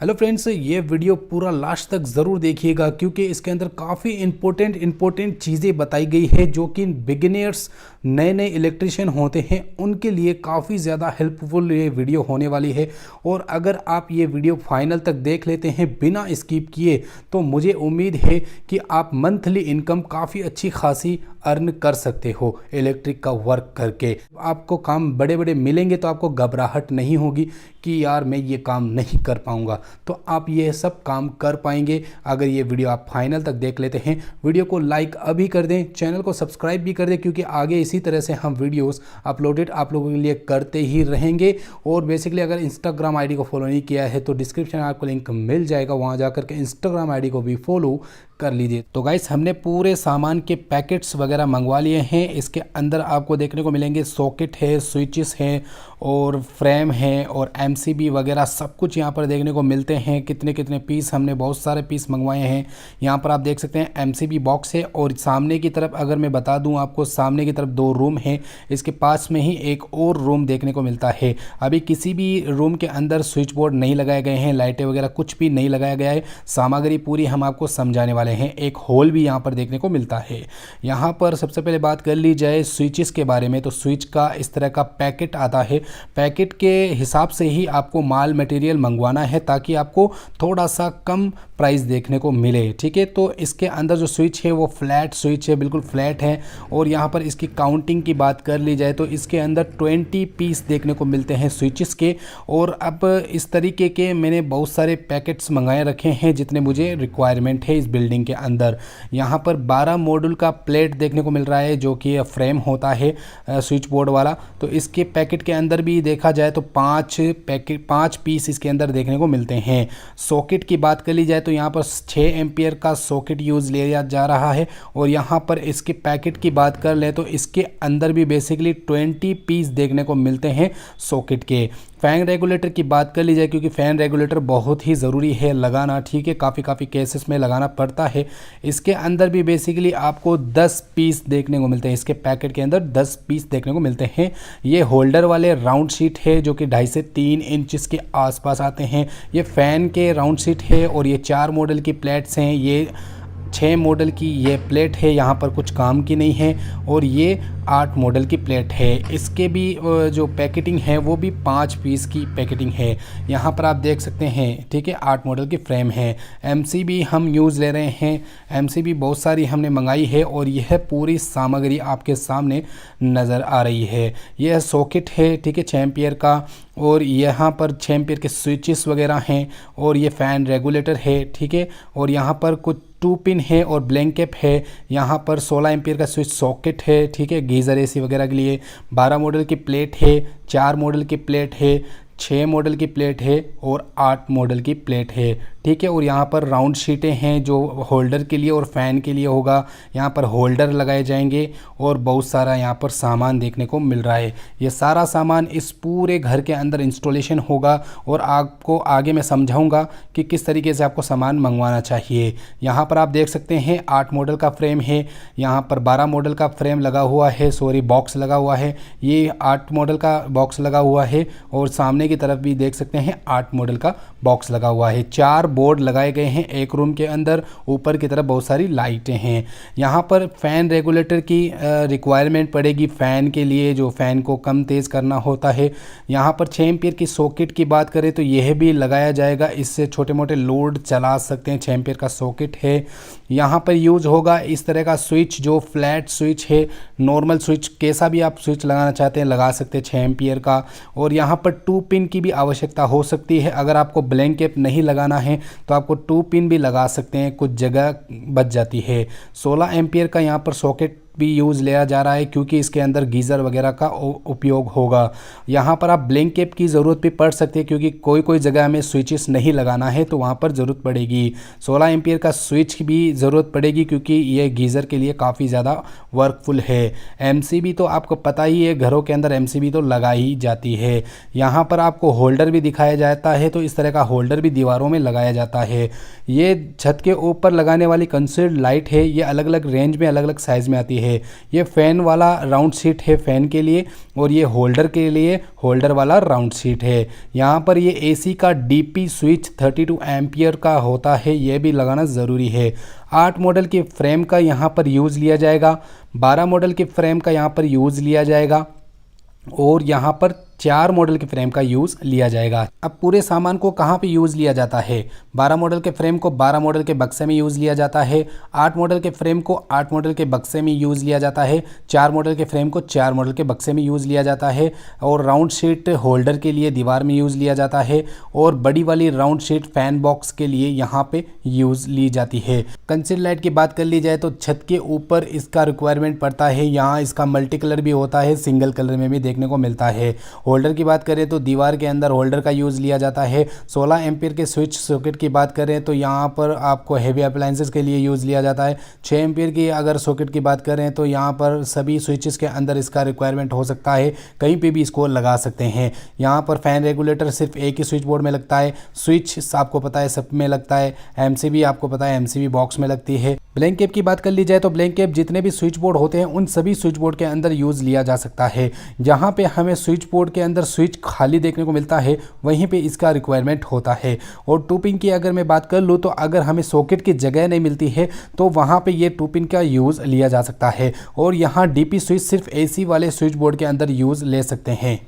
Hello friends, ये video पूरा last तक ज़रूर देखिएगा क्योंकि इसके अंदर काफ़ी इंपॉर्टेंट चीज़ें बताई गई है जो कि बिगिनर्स नए नए इलेक्ट्रिशियन होते हैं उनके लिए काफ़ी ज़्यादा हेल्पफुल ये वीडियो होने वाली है। और अगर आप ये वीडियो फाइनल तक देख लेते हैं बिना स्किप किए तो मुझे उम्मीद है कि आप मंथली इनकम काफ़ी अच्छी खासी अर्न कर सकते हो इलेक्ट्रिक का वर्क करके। आपको काम बड़े बड़े मिलेंगे तो आपको घबराहट नहीं होगी कि यार मैं ये काम नहीं कर पाऊंगा, तो आप ये सब काम कर पाएंगे अगर ये वीडियो आप फाइनल तक देख लेते हैं। वीडियो को लाइक अभी कर दें, चैनल को सब्सक्राइब भी कर दें क्योंकि आगे इसी तरह से हम वीडियोस अपलोडेड आप लोगों के लिए करते ही रहेंगे। और बेसिकली अगर इंस्टाग्राम आईडी को फॉलो नहीं किया है तो डिस्क्रिप्शन में आपको लिंक मिल जाएगा, वहाँ जाकर के इंस्टाग्राम आईडी को भी फॉलो कर लीजिए। तो गाइस, हमने पूरे सामान के पैकेट्स वगैरह मंगवा लिए हैं। इसके अंदर आपको देखने को मिलेंगे सॉकेट है, स्विचेस हैं और फ्रेम है और एमसीबी वगैरह सब कुछ यहाँ पर देखने को मिलते हैं। कितने कितने पीस, हमने बहुत सारे पीस मंगवाए हैं। यहाँ पर आप देख सकते हैं एमसीबी बॉक्स है और सामने की तरफ अगर मैं बता दूँ आपको, सामने की तरफ 2 रूम है, इसके पास में ही एक और रूम देखने को मिलता है। अभी किसी भी रूम के अंदर स्विच बोर्ड नहीं लगाए गए हैं, लाइटें वगैरह कुछ भी नहीं लगाया गया है। सामग्री पूरी हम आपको समझाने वाले हैं। एक होल भी यहाँ पर देखने को मिलता है। यहाँ पर सबसे पहले बात कर ली जाए स्विचेस के बारे में, तो स्विच का इस तरह का पैकेट आता है। पैकेट के हिसाब से ही आपको माल मटेरियल मंगवाना है ताकि आपको थोड़ा सा कम प्राइस देखने को मिले, ठीक है। तो इसके अंदर जो स्विच है वो फ्लैट स्विच है, बिल्कुल फ्लैट है। और यहाँ पर इसकी काउंटिंग की बात कर ली जाए तो इसके अंदर 20 पीस देखने को मिलते हैं स्विचेस के। और अब इस तरीके के मैंने बहुत सारे पैकेट्स मंगाए रखे हैं जितने मुझे रिक्वायरमेंट है इस बिल्डिंग के अंदर। यहाँ पर 12 मॉड्यूल का प्लेट देखने को मिल रहा है जो कि फ्रेम होता है स्विच बोर्ड वाला। तो इसके पैकेट के अंदर भी देखा जाए तो 5 पीस इसके अंदर देखने को मिलते हैं। सॉकेट की बात कर ली जाए तो यहाँ पर 6 एम्पियर का सॉकेट यूज़ लिया जा रहा है। और यहाँ पर इसके पैकेट की बात कर ले तो इसके अंदर भी बेसिकली 20 पीस देखने को मिलते हैं सॉकेट के। फ़ैन रेगुलेटर की बात कर ली जाए क्योंकि फ़ैन रेगुलेटर बहुत ही ज़रूरी है लगाना, ठीक है, काफ़ी केसेस में लगाना पड़ता है। इसके अंदर भी बेसिकली आपको 10 पीस देखने को मिलते हैं। इसके पैकेट के अंदर 10 पीस देखने को मिलते हैं। ये होल्डर वाले राउंड शीट है जो कि 2.5 से 3 इंच के आसपास आते हैं। ये फ़ैन के राउंड शीट है और ये 4 मॉडल की प्लेट्स हैं। ये 6 मॉडल की ये प्लेट है, यहाँ पर कुछ काम की नहीं है। और ये 8 मॉडल की प्लेट है। इसके भी जो पैकेटिंग है वो भी 5 पीस की पैकेटिंग है, यहाँ पर आप देख सकते हैं, ठीक है। 8 मॉडल की फ्रेम है। एमसीबी हम यूज़ ले रहे हैं, एमसीबी बहुत सारी हमने मंगाई है और यह पूरी सामग्री आपके सामने नज़र आ रही है। यह सॉकेट है, ठीक है, 6 एम्पियर का। और यहाँ पर 6 एम्पियर के स्विचेस वगैरह हैं और ये फ़ैन रेगुलेटर है, ठीक है। और यहाँ पर कुछ 2 पिन है और ब्लैंक कैप है। यहाँ पर 16 एम्पियर का स्विच सॉकेट है, ठीक है, गीज़र एसी वगैरह के लिए। 12 मॉडल की प्लेट है, 4 मॉडल की प्लेट है, 6 मॉडल की प्लेट है और 8 मॉडल की प्लेट है, ठीक है। और यहाँ पर राउंड शीटें हैं जो होल्डर के लिए और फ़ैन के लिए होगा। यहाँ पर होल्डर लगाए जाएंगे और बहुत सारा यहाँ पर सामान देखने को मिल रहा है। ये सारा सामान इस पूरे घर के अंदर इंस्टॉलेशन होगा और आपको आगे मैं समझाऊंगा कि किस तरीके से आपको सामान मंगवाना चाहिए। यहाँ पर आप देख सकते हैं 8 मॉडल का फ्रेम है, यहाँ पर 12 मॉडल का फ्रेम लगा हुआ है, सॉरी बॉक्स लगा हुआ है। ये 8 मॉडल का बॉक्स लगा हुआ है और सामने की तरफ भी देख सकते हैं 8 मॉडल का बॉक्स लगा हुआ है। 4 बोर्ड लगाए गए हैं एक रूम के अंदर। ऊपर की तरफ बहुत सारी लाइटें हैं। यहाँ पर फ़ैन रेगुलेटर की रिक्वायरमेंट पड़ेगी फ़ैन के लिए, जो फ़ैन को कम तेज़ करना होता है। यहाँ पर 6 एम्पियर की सॉकेट की बात करें तो यह भी लगाया जाएगा, इससे छोटे मोटे लोड चला सकते हैं। 6 एम्पियर का सॉकेट है। यहाँ पर यूज़ होगा इस तरह का स्विच जो फ्लैट स्विच है, नॉर्मल स्विच, कैसा भी आप स्विच लगाना चाहते हैं लगा सकते हैं 6 एम्पियर का। और यहाँ पर 2 पिन की भी आवश्यकता हो सकती है। अगर आपको ब्लैंक कैप नहीं लगाना है तो आपको 2 पिन भी लगा सकते हैं, कुछ जगह बच जाती है। 16 एम्पियर का यहाँ पर सॉकेट भी यूज़ लिया जा रहा है क्योंकि इसके अंदर गीज़र वगैरह का उपयोग होगा। यहाँ पर आप ब्लैंक कैप की ज़रूरत भी पड़ सकती है क्योंकि कोई कोई जगह में स्विचेस नहीं लगाना है तो वहाँ पर ज़रूरत पड़ेगी। 16 एम्पियर का स्विच भी ज़रूरत पड़ेगी क्योंकि ये गीज़र के लिए काफ़ी ज़्यादा वर्कफुल है। एमसीबी तो आपको पता ही है, घरों के अंदर एमसीबी तो लगा ही जाती है। यहाँ पर आपको होल्डर भी दिखाया जाता है, तो इस तरह का होल्डर भी दीवारों में लगाया जाता है। ये छत के ऊपर लगाने वाली कंसील्ड लाइट है, ये अलग अलग रेंज में अलग अलग साइज़ में आती है। है। ये फ़ैन वाला राउंड सीट है फ़ैन के लिए, और ये होल्डर के लिए होल्डर वाला राउंड सीट है। यहाँ पर ये एसी का डीपी स्विच 32 एम्पियर का होता है, ये भी लगाना ज़रूरी है। 8 मॉडल के फ्रेम का यहाँ पर यूज़ लिया जाएगा, 12 मॉडल के फ्रेम का यहाँ पर यूज़ लिया जाएगा, और यहाँ पर 4 मॉडल के फ्रेम का यूज़ लिया जाएगा। अब पूरे सामान को कहाँ पे यूज़ लिया जाता है? 12 मॉडल के फ्रेम को 12 मॉडल के बक्से में यूज़ लिया जाता है, 8 मॉडल के फ्रेम को 8 मॉडल के बक्से में यूज़ लिया जाता है, 4 मॉडल के फ्रेम को 4 मॉडल के बक्से में यूज़ लिया जाता है, और राउंड शीट होल्डर के लिए दीवार में यूज़ लिया जाता है, और बड़ी वाली राउंड शीट फैन बॉक्स के लिए यहाँ पे यूज़ ली जाती है। कंसील लाइट की बात कर ली जाए तो छत के ऊपर इसका रिक्वायरमेंट पड़ता है। यहाँ इसका मल्टी कलर भी होता है, सिंगल कलर में भी देखने को मिलता है। होल्डर की बात करें तो दीवार के अंदर होल्डर का यूज़ लिया जाता है। 16 एम्पीयर के स्विच सॉकेट की बात करें तो यहाँ पर आपको हेवी अप्लायंसेस के लिए यूज़ लिया जाता है। 6 एम्पीयर की अगर सॉकेट की बात करें तो यहाँ पर सभी स्विचेस के अंदर इसका रिक्वायरमेंट हो सकता है, कहीं पे भी इसको लगा सकते हैं। यहाँ पर फ़ैन रेगुलेटर सिर्फ एक ही स्विच बोर्ड में लगता है, स्विच आपको पता है सब में लगता है, एमसीबी आपको पता है एमसीबी बॉक्स में लगती है। ब्लैंक कैप की बात कर ली जाए तो ब्लैंक कैप जितने भी स्विच बोर्ड होते हैं उन सभी स्विच बोर्ड के अंदर यूज़ लिया जा सकता है। जहाँ पे हमें स्विच बोर्ड के अंदर स्विच खाली देखने को मिलता है वहीं पे इसका रिक्वायरमेंट होता है। और 2 पिन की अगर मैं बात कर लूँ तो अगर हमें सॉकेट की जगह नहीं मिलती है तो वहाँ पे ये 2 पिन का यूज़ लिया जा सकता है। और यहाँ डीपी स्विच सिर्फ एसी वाले स्विच बोर्ड के अंदर यूज़ ले सकते हैं।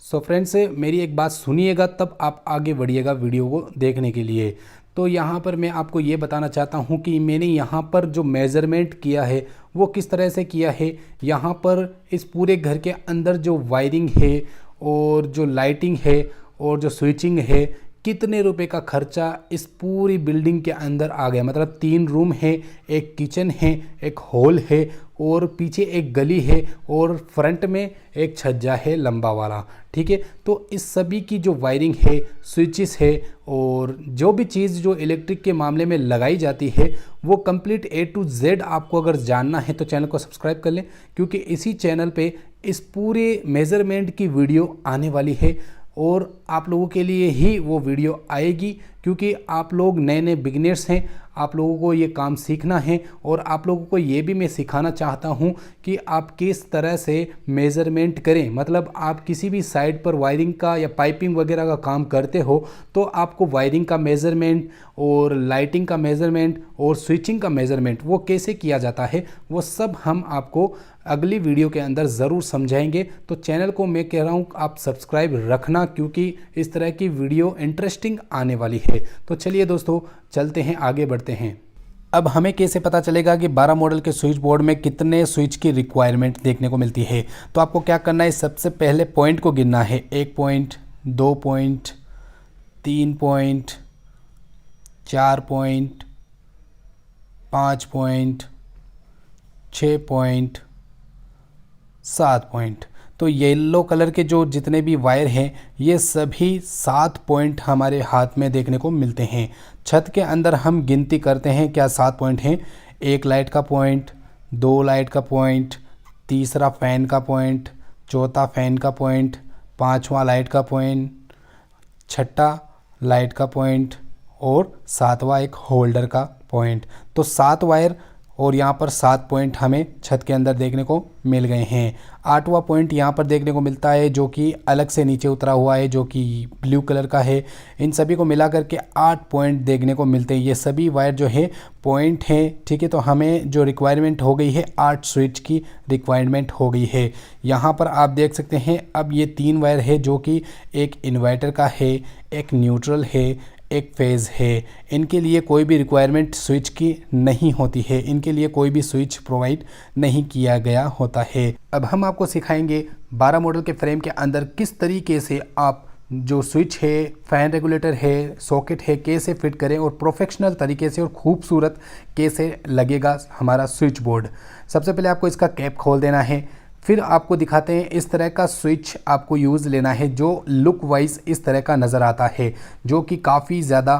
सो फ्रेंड्स, मेरी एक बात सुनिएगा तब आप आगे बढ़िएगा वीडियो को देखने के लिए। तो यहाँ पर मैं आपको ये बताना चाहता हूँ कि मैंने यहाँ पर जो मेज़रमेंट किया है वो किस तरह से किया है। यहाँ पर इस पूरे घर के अंदर जो वायरिंग है और जो लाइटिंग है और जो स्विचिंग है, कितने रुपए का खर्चा इस पूरी बिल्डिंग के अंदर आ गया। मतलब 3 रूम है, एक किचन है, एक हॉल है, और पीछे एक गली है, और फ्रंट में एक छज्जा है लंबा वाला। ठीक है, तो इस सभी की जो वायरिंग है, स्विचेस है, और जो भी चीज़ जो इलेक्ट्रिक के मामले में लगाई जाती है वो कंप्लीट A to Z आपको अगर जानना है तो चैनल को सब्सक्राइब कर लें, क्योंकि इसी चैनल पे इस पूरे मेज़रमेंट की वीडियो आने वाली है। और आप लोगों के लिए ही वो वीडियो आएगी, क्योंकि आप लोग नए नए बिगिनर्स हैं, आप लोगों को ये काम सीखना है। और आप लोगों को ये भी मैं सिखाना चाहता हूँ कि आप किस तरह से मेज़रमेंट करें। मतलब आप किसी भी साइड पर वायरिंग का या पाइपिंग वगैरह का काम करते हो तो आपको वायरिंग का मेज़रमेंट और लाइटिंग का मेज़रमेंट और स्विचिंग का मेज़रमेंट वो कैसे किया जाता है, वो सब हम आपको अगली वीडियो के अंदर ज़रूर समझाएंगे। तो चैनल को मैं कह रहा हूँ आप सब्सक्राइब रखना, क्योंकि इस तरह की वीडियो इंटरेस्टिंग आने वाली है। तो चलिए दोस्तों, चलते हैं, आगे बढ़ते हैं। अब हमें कैसे पता चलेगा कि 12 मॉडल के स्विच बोर्ड में कितने स्विच की रिक्वायरमेंट देखने को मिलती है? तो आपको क्या करना है, सबसे पहले पॉइंट को गिनना है। 1 point, 2 point, 3 point, 4 point, 5 point, 6 point, 7 point. तो येलो कलर के जो जितने भी वायर हैं ये सभी 7 पॉइंट हमारे हाथ में देखने को मिलते हैं। छत के अंदर हम गिनती करते हैं, क्या 7 पॉइंट हैं? 1 लाइट का पॉइंट, 2 लाइट का पॉइंट, तीसरा फ़ैन का पॉइंट, चौथा फ़ैन का पॉइंट, 5वां लाइट का पॉइंट, 6ठा लाइट का पॉइंट, और 7वां एक होल्डर का पॉइंट। तो 7 वायर और यहाँ पर 7 पॉइंट हमें छत के अंदर देखने को मिल गए हैं। 8वां पॉइंट यहाँ पर देखने को मिलता है जो कि अलग से नीचे उतरा हुआ है, जो कि ब्लू कलर का है। इन सभी को मिला करके 8 पॉइंट देखने को मिलते हैं। ये सभी वायर जो है पॉइंट हैं। ठीक है, तो हमें जो रिक्वायरमेंट हो गई है 8 स्विच की रिक्वायरमेंट हो गई है। यहाँ पर आप देख सकते हैं अब ये 3 वायर है जो कि एक इन्वर्टर का है, एक न्यूट्रल है, एक फेज़ है। इनके लिए कोई भी रिक्वायरमेंट स्विच की नहीं होती है, इनके लिए कोई भी स्विच प्रोवाइड नहीं किया गया होता है। अब हम आपको सिखाएंगे 12 मॉडल के फ्रेम के अंदर किस तरीके से आप जो स्विच है, फ़ैन रेगुलेटर है, सॉकेट है, कैसे फिट करें और प्रोफेशनल तरीके से और खूबसूरत कैसे लगेगा हमारा स्विच बोर्ड। सबसे पहले आपको इसका कैप खोल देना है, फिर आपको दिखाते हैं इस तरह का स्विच आपको यूज़ लेना है जो लुक वाइज इस तरह का नज़र आता है, जो कि काफ़ी ज़्यादा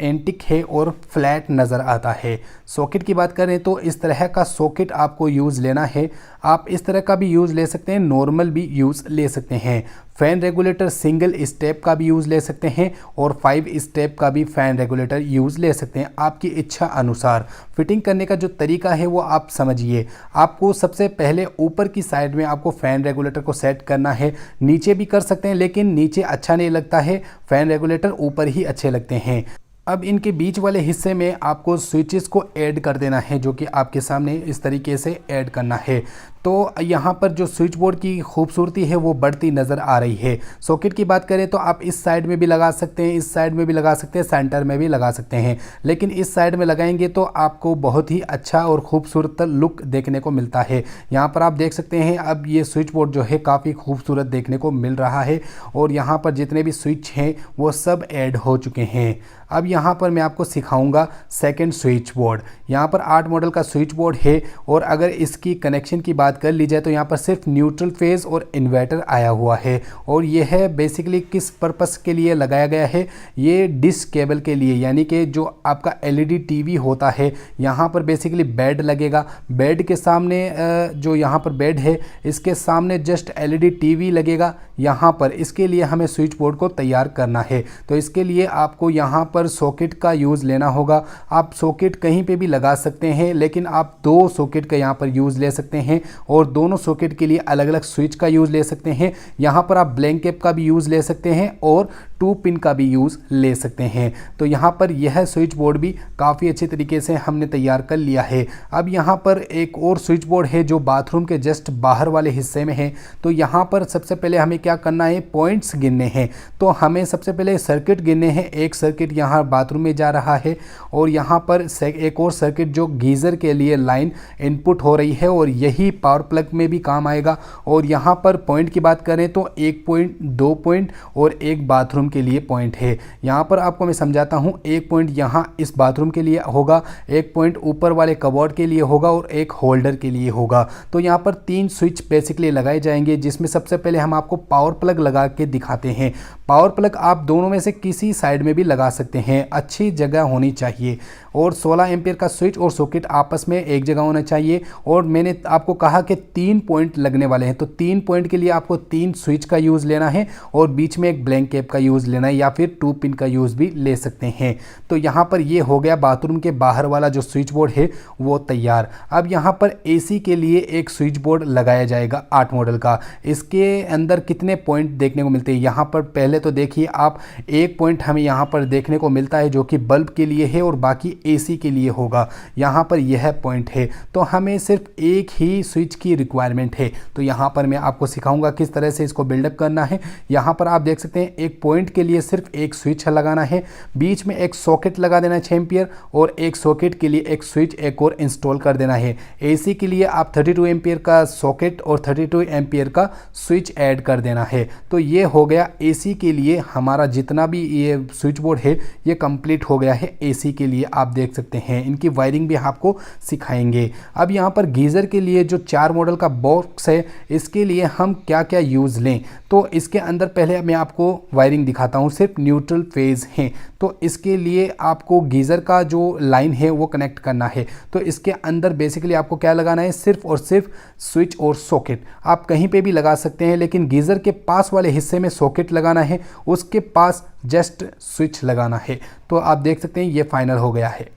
एंटिक है और फ्लैट नज़र आता है। सॉकेट की बात करें तो इस तरह का सॉकेट आपको यूज़ लेना है। आप इस तरह का भी यूज़ ले सकते हैं, नॉर्मल भी यूज़ ले सकते हैं। फ़ैन रेगुलेटर सिंगल स्टेप का भी यूज़ ले सकते हैं और 5 स्टेप का भी फ़ैन रेगुलेटर यूज़ ले सकते हैं, आपकी इच्छा अनुसार। फिटिंग करने का जो तरीका है वो आप समझिए। आपको सबसे पहले ऊपर की साइड में आपको फ़ैन रेगुलेटर को सेट करना है। नीचे भी कर सकते हैं लेकिन नीचे अच्छा नहीं लगता है, फ़ैन रेगुलेटर ऊपर ही अच्छे लगते हैं। अब इनके बीच वाले हिस्से में आपको स्विचेस को ऐड कर देना है, जो कि आपके सामने इस तरीके से ऐड करना है। तो यहाँ पर जो स्विच बोर्ड की खूबसूरती है वो बढ़ती नज़र आ रही है। सॉकेट की बात करें तो आप इस साइड में भी लगा सकते हैं, इस साइड में भी लगा सकते हैं, सेंटर में भी लगा सकते हैं, लेकिन इस साइड में लगाएंगे तो आपको बहुत ही अच्छा और खूबसूरत लुक देखने को मिलता है। यहाँ पर आप देख सकते हैं अब ये स्विच बोर्ड जो है काफ़ी खूबसूरत देखने को मिल रहा है और यहाँ पर जितने भी स्विच हैं वो सब ऐड हो चुके हैं। अब यहाँ पर मैं आपको सिखाऊंगा सेकंड स्विच बोर्ड। यहाँ पर 8 मॉडल का स्विच बोर्ड है और अगर इसकी कनेक्शन की बात कर ली जाए तो यहाँ पर सिर्फ न्यूट्रल फेज़ और इन्वर्टर आया हुआ है। और ये है बेसिकली किस पर्पस के लिए लगाया गया है, ये डिश केबल के लिए, यानी कि जो आपका एलईडी टीवी होता है यहाँ पर बेसिकली बेड लगेगा। बेड के सामने जो यहाँ पर बेड है इसके सामने जस्ट एलईडी टीवी लगेगा यहाँ पर। इसके लिए हमें स्विच बोर्ड को तैयार करना है, तो इसके लिए आपको यहाँ पर सॉकेट का यूज़ लेना होगा। आप सॉकेट कहीं पे भी लगा सकते हैं, लेकिन आप 2 सॉकेट का यहाँ पर यूज़ ले सकते हैं और दोनों सॉकेट के लिए अलग अलग स्विच का यूज़ ले सकते हैं। यहाँ पर आप ब्लैंक कैप का भी यूज़ ले सकते हैं और 2 पिन का भी यूज़ ले सकते हैं। तो यहाँ पर यह स्विच बोर्ड भी काफ़ी अच्छे तरीके से हमने तैयार कर लिया है। अब यहाँ पर एक और स्विच बोर्ड है जो बाथरूम के जस्ट बाहर वाले हिस्से में है। तो यहाँ पर सबसे पहले हमें क्या करना है, पॉइंट्स गिनने हैं। तो हमें सबसे पहले सर्किट गिनने हैं। एक सर्किट यहाँ बाथरूम में जा रहा है और यहाँ पर एक और सर्किट जो गीज़र के लिए लाइन इनपुट हो रही है और यही पावर प्लग में भी काम आएगा। और यहाँ पर पॉइंट की बात करें तो 1 पॉइंट, 2 पॉइंट और एक बाथरूम के लिए पॉइंट है। यहाँ पर आपको मैं समझाता हूँ। 1 पॉइंट यहाँ इस बाथरूम के लिए होगा, 1 पॉइंट ऊपर वाले कबोर्ड के लिए होगा और एक होल्डर के लिए होगा। तो यहाँ पर 3 स्विच बेसिकली लगाए जाएंगे, जिसमें सबसे पहले हम आपको पावर प्लग लगा के दिखाते हैं। पावर प्लग आप दोनों में से किसी साइड में भी लगा सकते हैं, अच्छी जगह होनी चाहिए। और 16 एम्पियर का स्विच और सॉकेट आपस में एक जगह होना चाहिए। और मैंने आपको कहा कि 3 पॉइंट लगने वाले हैं, तो 3 पॉइंट के लिए आपको 3 स्विच का यूज़ लेना है और बीच में एक ब्लैंक कैप का यूज़ लेना है, या फिर 2 पिन का यूज़ भी ले सकते हैं। तो यहाँ पर ये हो गया बाथरूम के बाहर वाला जो स्विच बोर्ड है वो तैयार। अब यहाँ पर एसी के लिए एक स्विच बोर्ड लगाया जाएगा 8 मॉडल का। इसके अंदर कितने पॉइंट देखने को मिलते हैं, यहाँ पर पहले तो देखिए आप, 1 पॉइंट हमें यहाँ पर देखने को मिलता है जो कि बल्ब के लिए है और बाकी एसी के लिए होगा। यहाँ पर यह पॉइंट है, तो हमें सिर्फ एक ही स्विच की रिक्वायरमेंट है। तो यहाँ पर मैं आपको सिखाऊंगा किस तरह से इसको बिल्डअप करना है। यहाँ पर आप देख सकते हैं एक पॉइंट के लिए सिर्फ एक स्विच लगाना है, बीच में एक सॉकेट लगा देना है 6 एम्पियर और एक सॉकेट के लिए एक स्विच एक और इंस्टॉल कर देना है। एसी के लिए आप 32 एम्पियर का सॉकेट और 32 एम्पियर का स्विच ऐड कर देना है। तो ये हो गया एसी के लिए हमारा जितना भी ये स्विच बोर्ड है ये कंप्लीट हो गया है एसी के लिए। आप देख सकते हैं इनकी वायरिंग भी आपको सिखाएंगे। अब यहाँ पर गीज़र के लिए जो 4 मॉडल का बॉक्स है, इसके लिए हम क्या क्या यूज़ लें, तो इसके अंदर पहले मैं आपको वायरिंग दिखाता हूँ। सिर्फ न्यूट्रल फेज़ हैं, तो इसके लिए आपको गीज़र का जो लाइन है वो कनेक्ट करना है। तो इसके अंदर बेसिकली आपको क्या लगाना है, सिर्फ और सिर्फ स्विच और सॉकेट। आप कहीं पे भी लगा सकते हैं, लेकिन गीज़र के पास वाले हिस्से में सॉकेट लगाना है, उसके पास जस्ट स्विच लगाना है। तो आप देख सकते हैं ये फाइनल हो गया है।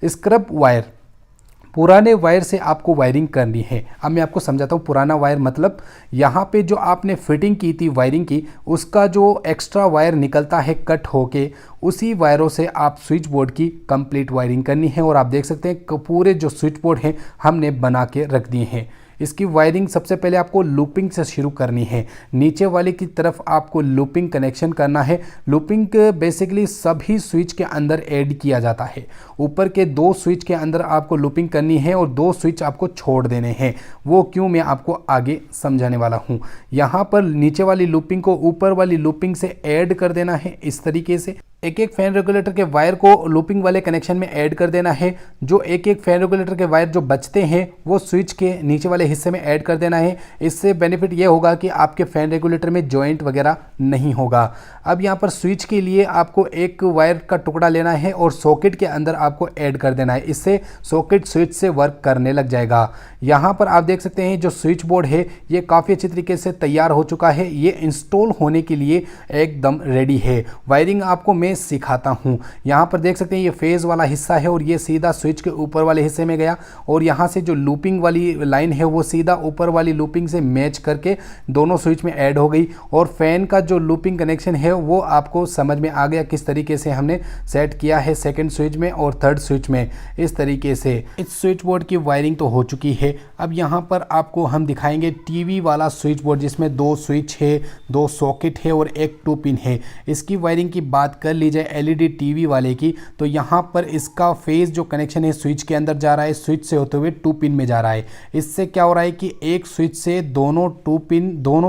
स्क्रब वायर, पुराने वायर से आपको वायरिंग करनी है। अब मैं आपको समझाता हूँ। पुराना वायर मतलब यहाँ पे जो आपने फिटिंग की थी वायरिंग की, उसका जो एक्स्ट्रा वायर निकलता है कट होके, उसी वायरों से आप स्विच बोर्ड की कंप्लीट वायरिंग करनी है। और आप देख सकते हैं पूरे जो स्विच बोर्ड हैं हमने बना के रख दिए हैं। इसकी वायरिंग सबसे पहले आपको लूपिंग से शुरू करनी है। नीचे वाले की तरफ आपको लूपिंग कनेक्शन करना है। लूपिंग बेसिकली सभी स्विच के अंदर ऐड किया जाता है। ऊपर के 2 स्विच के अंदर आपको लूपिंग करनी है और 2 स्विच आपको छोड़ देने हैं। वो क्यों, मैं आपको आगे समझाने वाला हूँ। यहाँ पर नीचे वाली लूपिंग को ऊपर वाली लूपिंग से ऐड कर देना है इस तरीके से। एक एक फैन रेगुलेटर के वायर को लूपिंग वाले कनेक्शन में ऐड कर देना है। जो एक एक फैन रेगुलेटर के वायर जो बचते हैं वो स्विच के नीचे वाले हिस्से में ऐड कर देना है। इससे बेनिफिट ये होगा कि आपके फैन रेगुलेटर में जॉइंट वगैरह नहीं होगा। अब यहाँ पर स्विच के लिए आपको एक वायर का टुकड़ा लेना है और सॉकेट के अंदर आपको ऐड कर देना है। इससे सॉकेट स्विच से वर्क करने लग जाएगा। यहाँ पर आप देख सकते हैं जो स्विच बोर्ड है ये काफ़ी अच्छी तरीके से तैयार हो चुका है। ये इंस्टॉल होने के लिए एकदम रेडी है। वायरिंग आपको मैं सिखाता हूँ। यहाँ पर देख सकते हैं ये फेज वाला हिस्सा है और ये सीधा स्विच के ऊपर वाले हिस्से में गया और यहाँ से जो लूपिंग वाली लाइन है वो सीधा ऊपर वाली लूपिंग से मैच करके दोनों स्विच में ऐड हो गई। और फैन का जो लूपिंग कनेक्शन है वो आपको समझ में आ गया किस तरीके से हमने सेट किया है सेकंड स्विच में और थर्ड स्विच में। इस तरीके से इस स्विच बोर्ड की वायरिंग तो हो चुकी है। अब यहाँ पर आपको हम दिखाएंगे टीवी वाला स्विच बोर्ड जिसमें 2 स्विच है, 2 सॉकेट है और एक 2 पिन है। इसकी वायरिंग की बात कर ली जाए एलईडी टीवी वाले की तो यहाँ पर इसका फेज जो कनेक्शन है स्विच के अंदर जा रहा है, स्विच से होते हुए 2 पिन में जा रहा है। इससे क्या हो रहा है कि एक स्विच से दोनों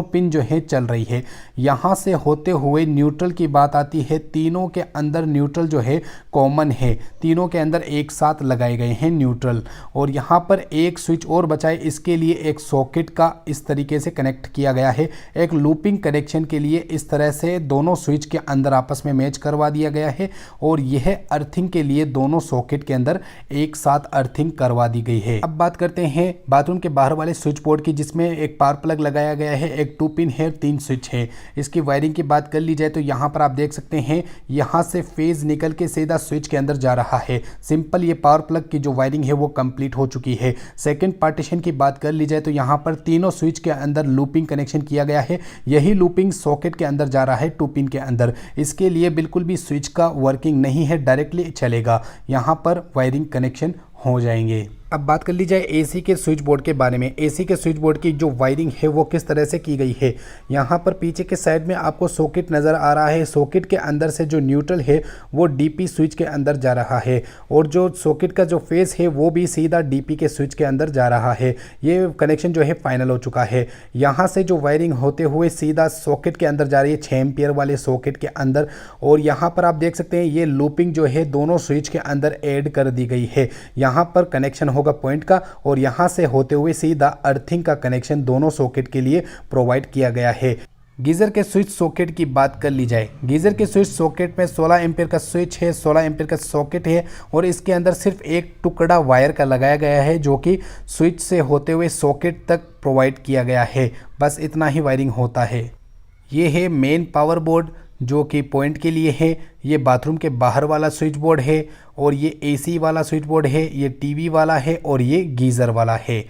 पिन जो है चल रही है। यहाँ से होते हुए न्यूट्रल की बात आती है। तीनों के अंदर न्यूट्रल जो है कॉमन है, तीनों के अंदर एक साथ लगाए गए हैं न्यूट्रल। और यहाँ पर एक स्विच और बचा है, इसके लिए एक सॉकेट का इस तरीके से कनेक्ट किया गया है। एक लूपिंग कनेक्शन के लिए इस तरह से दोनों स्विच के अंदर आपस में मैच करवा दिया गया है और यह अर्थिंग के लिए दोनों सॉकेट के अंदर एक साथ अर्थिंग करवा दी गई है। अब बात करते हैं बाथरूम के बाहर वाले स्विच बोर्ड की जिसमें एक पावर प्लग लगाया गया है, एक 2 पिन है, 3 स्विच है। इसकी वायरिंग की बात कर ली जाए तो यहाँ पर आप देख सकते हैं यहाँ से फेज निकल के सीधा स्विच के अंदर जा रहा है। सिंपल ये पावर प्लग की जो वायरिंग है वो कंप्लीट हो चुकी है। सेकंड पार्टीशन की बात कर ली जाए तो यहाँ पर तीनों स्विच के अंदर लूपिंग कनेक्शन किया गया है। यही लूपिंग सॉकेट के अंदर जा रहा है 2 पिन के अंदर। इसके लिए बिल्कुल भी स्विच का वर्किंग नहीं है, डायरेक्टली चलेगा। यहाँ पर वायरिंग कनेक्शन हो जाएंगे। अब बात कर ली जाए एसी के स्विच बोर्ड के बारे में। एसी के स्विच बोर्ड की जो वायरिंग है वो किस तरह से की गई है। यहाँ पर पीछे के साइड में आपको सॉकेट नज़र आ रहा है। सॉकेट के अंदर से जो न्यूट्रल है वो डीपी स्विच के अंदर जा रहा है और जो सॉकेट का जो फेस है वो भी सीधा डीपी के स्विच के अंदर जा रहा है। ये कनेक्शन जो है फाइनल हो चुका है। यहाँ से जो वायरिंग होते हुए सीधा सॉकेट के अंदर जा रही है 6 एम्पियर वाले सॉकेट के अंदर। और यहाँ पर आप देख सकते हैं ये लूपिंग जो है दोनों स्विच के अंदर ऐड कर दी गई है। यहाँ पर कनेक्शन होगा पॉइंट का और यहां से होते हुए सीधा अर्थिंग का कनेक्शन दोनों सॉकेट के लिए प्रोवाइड किया गया है। गीजर के स्विच सॉकेट की बात कर ली जाए। गीजर के स्विच सॉकेट में 16 एम्पियर का स्विच है, 16 एम्पियर का सॉकेट है और इसके अंदर सिर्फ एक टुकड़ा वायर का लगाया गया है जो कि स्विच से होते हुए सॉकेट तक प्रोवाइड किया गया है। बस इतना ही वायरिंग होता है। ये है मेन पावर बोर्ड जो कि पॉइंट के लिए है। ये बाथरूम के बाहर वाला स्विच बोर्ड है और ये एसी वाला स्विच बोर्ड है, ये टीवी वाला है और ये गीज़र वाला है।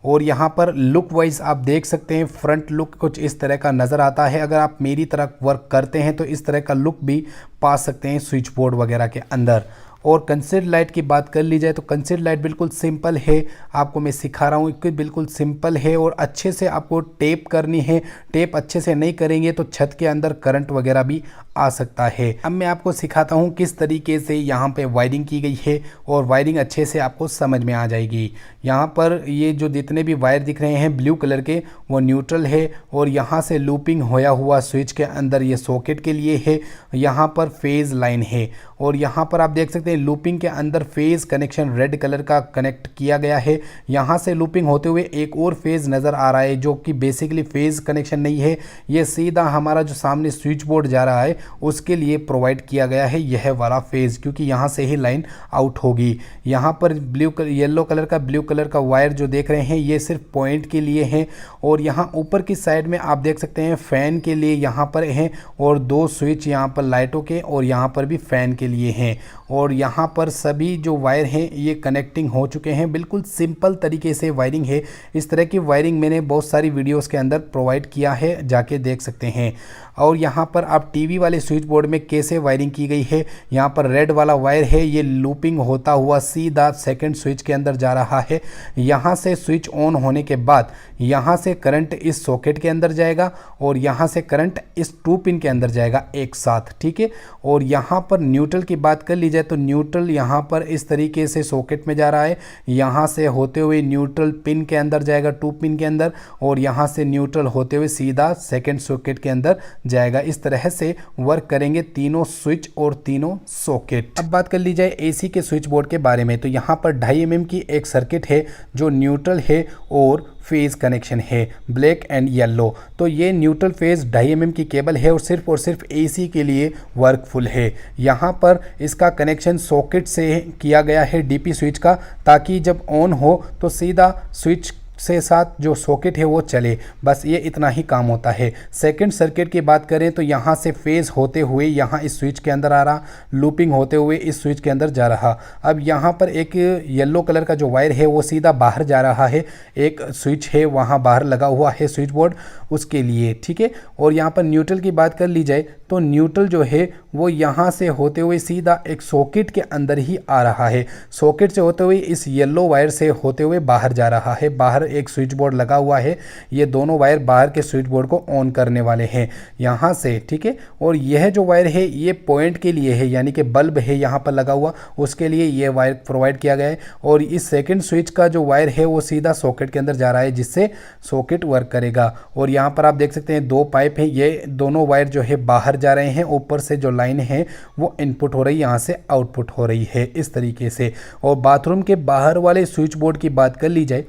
और यहाँ पर लुक वाइज आप देख सकते हैं फ्रंट लुक कुछ इस तरह का नज़र आता है। अगर आप मेरी तरह वर्क करते हैं तो इस तरह का लुक भी पा सकते हैं स्विच बोर्ड वगैरह के अंदर। और कंसील्ड लाइट की बात कर ली जाए तो कंसील्ड लाइट बिल्कुल सिंपल है। आपको मैं सिखा रहा हूँ कि बिल्कुल सिंपल है और अच्छे से आपको टेप करनी है। टेप अच्छे से नहीं करेंगे तो छत के अंदर करंट वगैरह भी आ सकता है। अब मैं आपको सिखाता हूँ किस तरीके से यहाँ पे वायरिंग की गई है और वायरिंग अच्छे से आपको समझ में आ जाएगी। यहाँ पर ये जो जितने भी वायर दिख रहे हैं ब्लू कलर के वो न्यूट्रल है और यहाँ से लूपिंग होया हुआ स्विच के अंदर ये सॉकेट के लिए है। यहाँ पर फेज़ लाइन है और यहाँ पर आप देख सकते हैं लूपिंग के अंदर फेज़ कनेक्शन रेड कलर का कनेक्ट किया गया है। यहाँ से लूपिंग होते हुए एक और फेज़ नज़र आ रहा है जो कि बेसिकली फेज़ कनेक्शन नहीं है। ये सीधा हमारा जो सामने स्विच बोर्ड जा रहा है उसके लिए प्रोवाइड किया गया है यह वाला फेज़, क्योंकि यहाँ से ही लाइन आउट होगी। यहाँ पर येलो कलर का ब्लू कलर का वायर जो देख रहे हैं ये सिर्फ पॉइंट के लिए है। और यहाँ ऊपर की साइड में आप देख सकते हैं फ़ैन के लिए यहाँ पर हैं और 2 स्विच यहाँ पर लाइटों के और यहाँ पर भी फ़ैन के लिए हैं। और यहाँ पर सभी जो वायर हैं ये कनेक्टिंग हो चुके हैं। बिल्कुल सिंपल तरीके से वायरिंग है। इस तरह की वायरिंग मैंने बहुत सारी वीडियोस के अंदर प्रोवाइड किया है, जाके देख सकते हैं। और यहाँ पर आप टीवी वाले स्विच बोर्ड में कैसे वायरिंग की गई है, यहाँ पर रेड वाला वायर है, ये लूपिंग होता हुआ सीधा सेकंड स्विच के अंदर जा रहा है। यहाँ से स्विच ऑन होने के बाद यहाँ से करंट इस सॉकेट के अंदर जाएगा और यहाँ से करंट इस 2 पिन के अंदर जाएगा एक साथ, ठीक है। और यहाँ पर न्यूट्रल की बात कर ली जाए जाए तो न्यूट्रल यहाँ पर इस तरीके से सॉकेट में जा रहा है, यहाँ से होते हुए न्यूट्रल पिन के अंदर जाएगा 2 पिन के अंदर, और यहाँ से न्यूट्रल होते हुए सीधा सेकंड सॉकेट के अंदर जाएगा। इस तरह से वर्क करेंगे तीनों स्विच और तीनों सॉकेट। अब बात कर ली जाए एसी के स्विच बोर्ड के बारे में, तो यहाँ पर 2.5 mm की एक सर्किट है जो न्यूट्रल है और फेज कनेक्शन है ब्लैक एंड येलो। तो ये न्यूट्रल फेज 2.5 mm की केबल है और सिर्फ एसी के लिए वर्कफुल है। यहाँ पर इसका कनेक्शन सॉकेट से किया गया है डीपी स्विच का, ताकि जब ऑन हो तो सीधा स्विच से साथ जो सॉकेट है वो चले, बस ये इतना ही काम होता है। सेकंड सर्किट की बात करें तो यहाँ से फेज होते हुए यहाँ इस स्विच के अंदर आ रहा, लूपिंग होते हुए इस स्विच के अंदर जा रहा। अब यहाँ पर एक येलो कलर का जो वायर है वो सीधा बाहर जा रहा है, एक स्विच है वहाँ बाहर लगा हुआ है स्विच बोर्ड उसके लिए, ठीक है। और यहाँ पर न्यूट्रल की बात कर ली जाए तो न्यूट्रल जो है वो यहाँ से होते हुए सीधा एक सॉकेट के अंदर ही आ रहा है, सॉकेट से होते हुए इस येलो वायर से होते हुए बाहर जा रहा है। बाहर एक स्विच बोर्ड लगा हुआ है, ये दोनों वायर बाहर के स्विच बोर्ड को ऑन करने वाले हैं यहाँ से, ठीक है। और यह जो वायर है ये पॉइंट के लिए है, यानी कि बल्ब है यहाँ पर लगा हुआ, उसके लिए ये वायर प्रोवाइड किया गया है। और इस सेकंड स्विच का जो वायर है वो सीधा सॉकेट के अंदर जा रहा है, जिससे सॉकेट वर्क करेगा। और यहाँ पर आप देख सकते हैं 2 पाइप है, ये दोनों वायर जो है बाहर जा रहे हैं, ऊपर से जो लाइन है वो इनपुट हो रही है, यहाँ से आउटपुट हो रही है इस तरीके से। और बाथरूम के बाहर वाले स्विच बोर्ड की बात कर ली जाए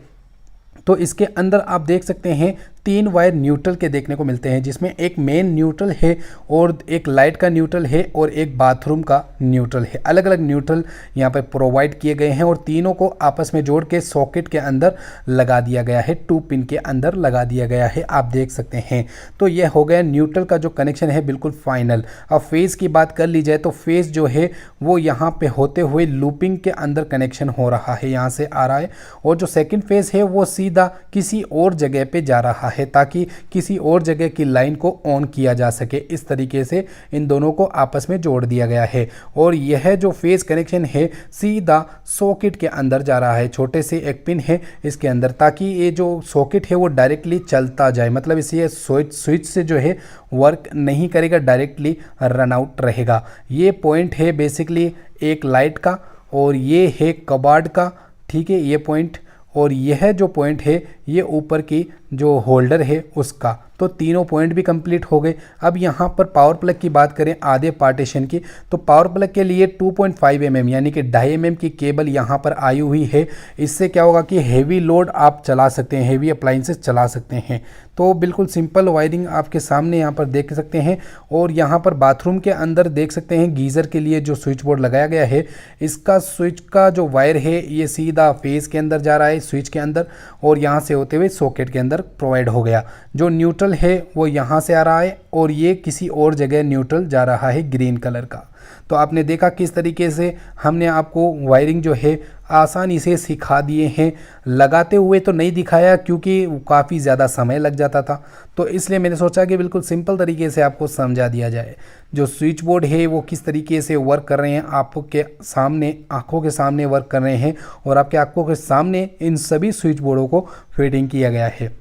तो इसके अंदर आप देख सकते हैं 3 वायर न्यूट्रल के देखने को मिलते हैं, जिसमें एक मेन न्यूट्रल है और एक लाइट का न्यूट्रल है और एक बाथरूम का न्यूट्रल है। अलग अलग न्यूट्रल यहाँ पे प्रोवाइड किए गए हैं और तीनों को आपस में जोड़ के सॉकेट के अंदर लगा दिया गया है, 2 पिन के अंदर लगा दिया गया है, आप देख सकते हैं। तो यह हो गया न्यूट्रल का जो कनेक्शन है बिल्कुल फाइनल। अब फेज़ की बात कर ली जाए तो फेज़ जो है वो यहाँ पे होते हुए लूपिंग के अंदर कनेक्शन हो रहा है, यहाँ से आ रहा है। और जो सेकेंड फेज़ है वो सीधा किसी और जगह पे जा रहा है, ताकि किसी और जगह की लाइन को ऑन किया जा सके। इस तरीके से इन दोनों को आपस में जोड़ दिया गया है। और यह जो फेज कनेक्शन है सीधा सॉकेट के अंदर जा रहा है, छोटे से एक पिन है इसके अंदर, ताकि ये जो सॉकेट है वो डायरेक्टली चलता जाए। मतलब इसे स्विच से जो है वर्क नहीं करेगा, डायरेक्टली रन आउट रहेगा। ये पॉइंट है बेसिकली एक लाइट का और ये है कबाड़ का, ठीक है, ये पॉइंट। और यह जो पॉइंट है ये ऊपर की जो होल्डर है उसका। तो तीनों पॉइंट भी कंप्लीट हो गए। अब यहाँ पर पावर प्लग की बात करें आधे पार्टीशन की, तो पावर प्लग के लिए 2.5 mm यानी कि 2.5 mm की केबल यहाँ पर आई हुई है। इससे क्या होगा कि हेवी लोड आप चला सकते हैं, हेवी अप्लाइंसेस चला सकते हैं। तो बिल्कुल सिंपल वायरिंग आपके सामने यहाँ पर देख सकते हैं। और यहाँ पर बाथरूम के अंदर देख सकते हैं गीज़र के लिए जो स्विच बोर्ड लगाया गया है, इसका स्विच का जो वायर है ये सीधा फेज़ के अंदर जा रहा है, स्विच के अंदर, और यहाँ से होते हुए सॉकेट के अंदर प्रोवाइड हो गया। जो न्यूट्रल है वो यहाँ से आ रहा है और ये किसी और जगह न्यूट्रल जा रहा है ग्रीन कलर का। तो आपने देखा किस तरीके से हमने आपको वायरिंग जो है आसानी से सिखा दिए हैं। लगाते हुए तो नहीं दिखाया क्योंकि काफ़ी ज़्यादा समय लग जाता था, तो इसलिए मैंने सोचा कि बिल्कुल सिंपल तरीके से आपको समझा दिया जाए। जो स्विच बोर्ड है वो किस तरीके से वर्क कर रहे हैं, आपके सामने आंखों के सामने वर्क कर रहे हैं और आपके आंखों के सामने इन सभी स्विच बोर्डों को फिटिंग किया गया है।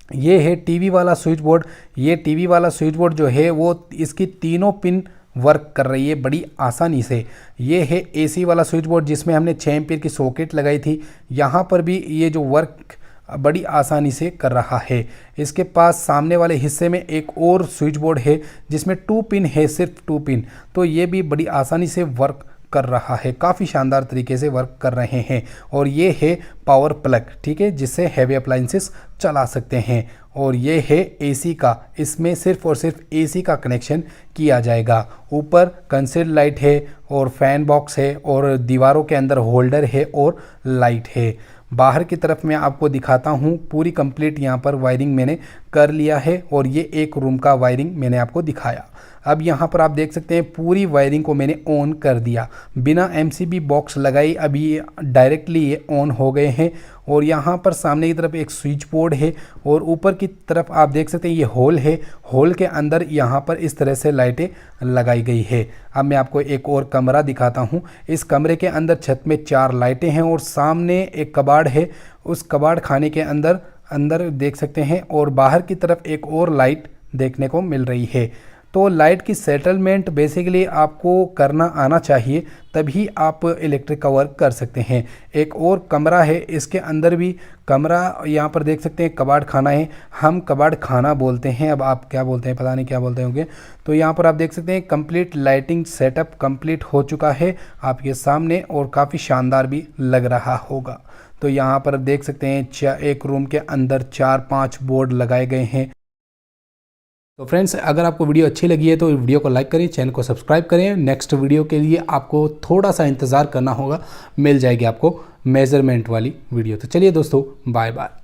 ये है टीवी वाला स्विच बोर्ड। ये टीवी वाला स्विच बोर्ड जो है वो इसकी तीनों पिन वर्क कर रही है बड़ी आसानी से। ये है एसी वाला स्विच बोर्ड जिसमें हमने 6 एम्पीयर की सॉकेट लगाई थी। यहाँ पर भी ये जो वर्क बड़ी आसानी से कर रहा है। इसके पास सामने वाले हिस्से में एक और स्विच बोर्ड है जिसमें 2 पिन है, सिर्फ 2 पिन। तो ये भी बड़ी आसानी से वर्क कर रहा है, काफ़ी शानदार तरीके से वर्क कर रहे हैं। और ये है पावर प्लग, ठीक है, जिससे हैवी अप्लाइंसेस चला सकते हैं। और ये है एसी का, इसमें सिर्फ और सिर्फ एसी का कनेक्शन किया जाएगा। ऊपर कंसील्ड लाइट है और फैन बॉक्स है और दीवारों के अंदर होल्डर है और लाइट है। बाहर की तरफ मैं आपको दिखाता हूँ, पूरी कंप्लीट यहाँ पर वायरिंग मैंने कर लिया है और ये एक रूम का वायरिंग मैंने आपको दिखाया। अब यहाँ पर आप देख सकते हैं पूरी वायरिंग को मैंने ऑन कर दिया बिना एमसीबी बॉक्स लगाई। अभी डायरेक्टली ये ऑन हो गए हैं। और यहाँ पर सामने की तरफ एक स्विच बोर्ड है और ऊपर की तरफ आप देख सकते हैं ये होल है। होल के अंदर यहाँ पर इस तरह से लाइटें लगाई गई है। अब मैं आपको एक और कमरा दिखाता हूँ। इस कमरे के अंदर छत में 4 लाइटें हैं और सामने एक कबाड़ है। उस कबाड़ खाने के अंदर देख सकते हैं और बाहर की तरफ एक और लाइट देखने को मिल रही है। तो लाइट की सेटलमेंट बेसिकली आपको करना आना चाहिए, तभी आप इलेक्ट्रिक का वर्क कर सकते हैं। एक और कमरा है, इसके अंदर भी कमरा यहाँ पर देख सकते हैं, कबाड़ खाना है, हम कबाड़ खाना बोलते हैं, अब आप क्या बोलते हैं पता नहीं क्या बोलते होंगे। तो यहाँ पर आप देख सकते हैं कंप्लीट लाइटिंग सेटअप कंप्लीट हो चुका है आपके सामने और काफ़ी शानदार भी लग रहा होगा। तो यहाँ पर देख सकते हैं एक रूम के अंदर 4-5 बोर्ड लगाए गए हैं। तो फ्रेंड्स, अगर आपको वीडियो अच्छी लगी है तो वीडियो को लाइक करें, चैनल को सब्सक्राइब करें। नेक्स्ट वीडियो के लिए आपको थोड़ा सा इंतज़ार करना होगा, मिल जाएगी आपको मेज़रमेंट वाली वीडियो। तो चलिए दोस्तों, बाय बाय।